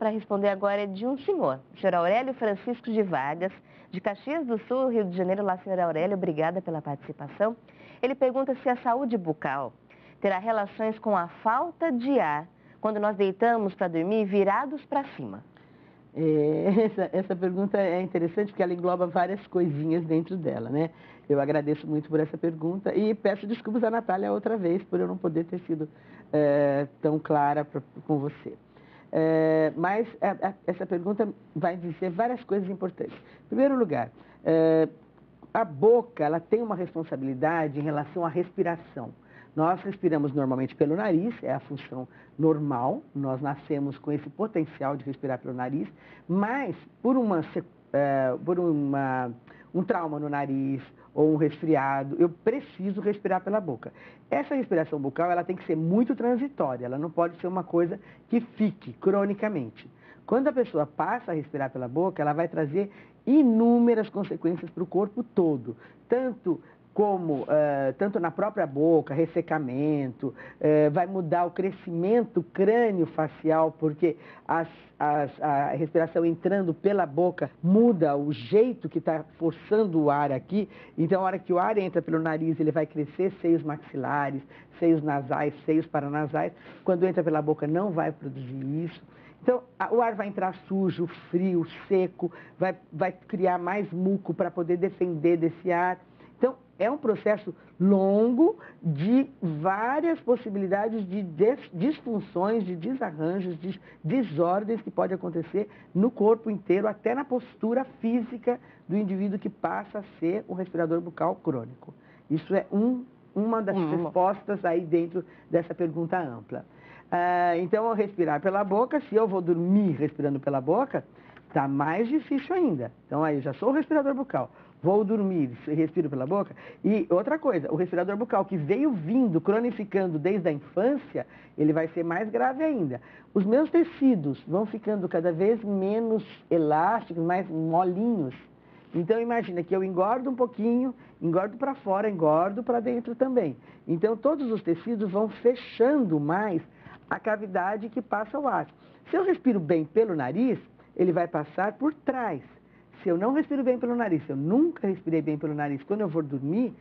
para responder agora é de um senhor, o senhor Aurélio Francisco de Vargas, de Caxias do Sul, Rio de Janeiro. Olá, senhor Aurélio, obrigada pela participação. Ele pergunta se a saúde bucal terá relações com a falta de ar quando nós deitamos para dormir virados para cima. Essa pergunta é interessante porque ela engloba várias coisinhas dentro dela, né? Eu agradeço muito por essa pergunta e peço desculpas à Natália outra vez por eu não poder ter sido tão clara com você. Mas essa pergunta vai dizer várias coisas importantes. Em primeiro lugar, a boca ela tem uma responsabilidade em relação à respiração. Nós respiramos normalmente pelo nariz, é a função normal, nós nascemos com esse potencial de respirar pelo nariz, mas por um trauma no nariz ou um resfriado, eu preciso respirar pela boca. Essa respiração bucal ela tem que ser muito transitória, ela não pode ser uma coisa que fique cronicamente. Quando a pessoa passa a respirar pela boca, ela vai trazer inúmeras consequências para o corpo todo, tanto na própria boca, ressecamento, vai mudar o crescimento crânio-facial, porque a respiração entrando pela boca muda o jeito que está forçando o ar aqui. Então, a hora que o ar entra pelo nariz, ele vai crescer seios maxilares, seios nasais, seios paranasais. Quando entra pela boca, não vai produzir isso. Então, o ar vai entrar sujo, frio, seco, vai criar mais muco para poder defender desse ar. Então, é um processo longo de várias possibilidades de disfunções, de desarranjos, de desordens que pode acontecer no corpo inteiro, até na postura física do indivíduo que passa a ser um respirador bucal crônico. Isso é uma das respostas aí dentro dessa pergunta ampla. Então, ao respirar pela boca, se eu vou dormir respirando pela boca, está mais difícil ainda. Então, aí, já sou o respirador bucal, vou dormir, respiro pela boca. E outra coisa, o respirador bucal que veio vindo, cronificando desde a infância, ele vai ser mais grave ainda. Os meus tecidos vão ficando cada vez menos elásticos, mais molinhos. Então, imagina que eu engordo um pouquinho, engordo para fora, engordo para dentro também. Então, todos os tecidos vão fechando mais a cavidade que passa o ar. Se eu respiro bem pelo nariz, ele vai passar por trás. Se eu não respiro bem pelo nariz, se eu nunca respirei bem pelo nariz, quando eu for dormir,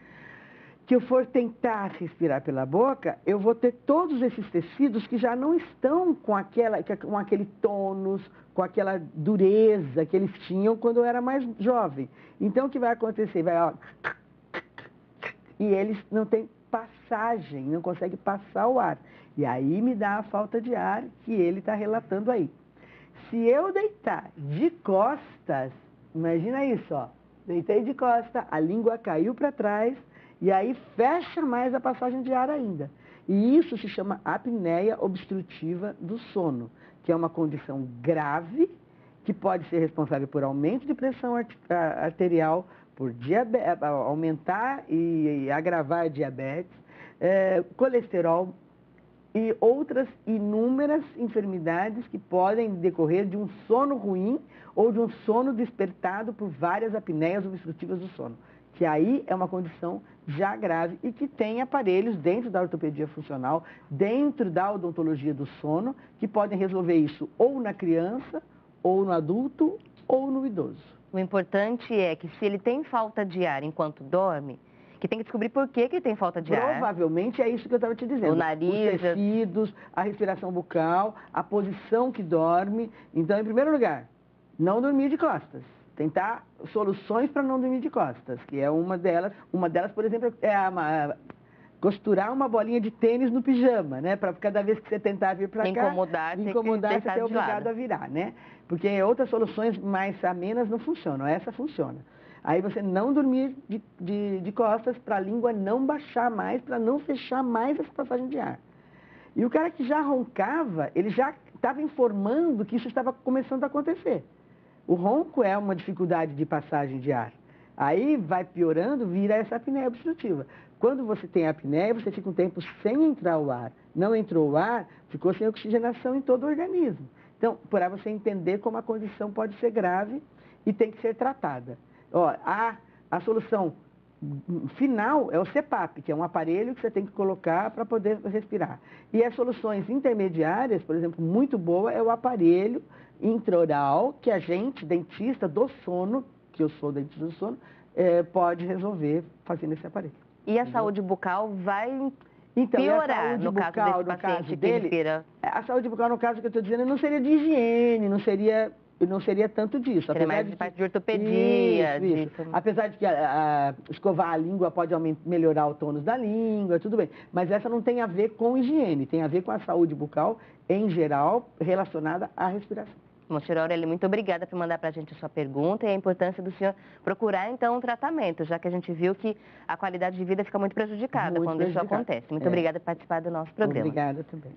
que eu for tentar respirar pela boca, eu vou ter todos esses tecidos que já não estão com aquele tônus, com aquela dureza que eles tinham quando eu era mais jovem. Então, o que vai acontecer? E eles não têm passagem, não conseguem passar o ar. E aí me dá a falta de ar que ele está relatando aí. Se eu deitar de costas, imagina isso, ó. Deitei de costas, a língua caiu para trás e aí fecha mais a passagem de ar ainda. E isso se chama apneia obstrutiva do sono, que é uma condição grave que pode ser responsável por aumento de pressão arterial, por aumentar e agravar a diabetes, colesterol e outras inúmeras enfermidades que podem decorrer de um sono ruim ou de um sono despertado por várias apneias obstrutivas do sono, que aí é uma condição já grave e que tem aparelhos dentro da ortopedia funcional, dentro da odontologia do sono, que podem resolver isso ou na criança, ou no adulto, ou no idoso. O importante é que se ele tem falta de ar enquanto dorme, que tem que descobrir por que ele tem falta de ar. Provavelmente é isso que eu estava te dizendo. O nariz, os tecidos, a respiração bucal, a posição que dorme. Então, em primeiro lugar, não dormir de costas. Tentar soluções para não dormir de costas, que é uma delas. Uma delas, por exemplo, é costurar uma bolinha de tênis no pijama, né? Para cada vez que você tentar vir para cá, incomodar, você ser obrigado a virar, né? Porque outras soluções mais amenas não funcionam, essa funciona. Aí você não dormir de costas para a língua não baixar mais, para não fechar mais essa passagem de ar. E o cara que já roncava, ele já estava informando que isso estava começando a acontecer. O ronco é uma dificuldade de passagem de ar. Aí vai piorando, vira essa apneia obstrutiva. Quando você tem apneia, você fica um tempo sem entrar o ar. Não entrou o ar, ficou sem oxigenação em todo o organismo. Então, para você entender como a condição pode ser grave e tem que ser tratada. Ó, a solução final é o CPAP, que é um aparelho que você tem que colocar para poder respirar. E as soluções intermediárias, por exemplo, muito boa, é o aparelho intraoral que a gente, dentista do sono, que eu sou dentista do sono, pode resolver fazendo esse aparelho. E a saúde bucal vai Então, piorar no caso desse paciente que respira? A saúde bucal, no caso que eu estou dizendo, não seria de higiene, não seria tanto disso. Seria mais de parte de ortopedia. Isso. Apesar de que escovar a língua pode melhorar o tônus da língua, tudo bem. Mas essa não tem a ver com higiene, tem a ver com a saúde bucal em geral, relacionada à respiração. Bom, senhora Aurélia, muito obrigada por mandar para a gente a sua pergunta e a importância do senhor procurar, então, um tratamento, já que a gente viu que a qualidade de vida fica muito prejudicada quando isso acontece. Muito obrigada por participar do nosso programa. Obrigada também.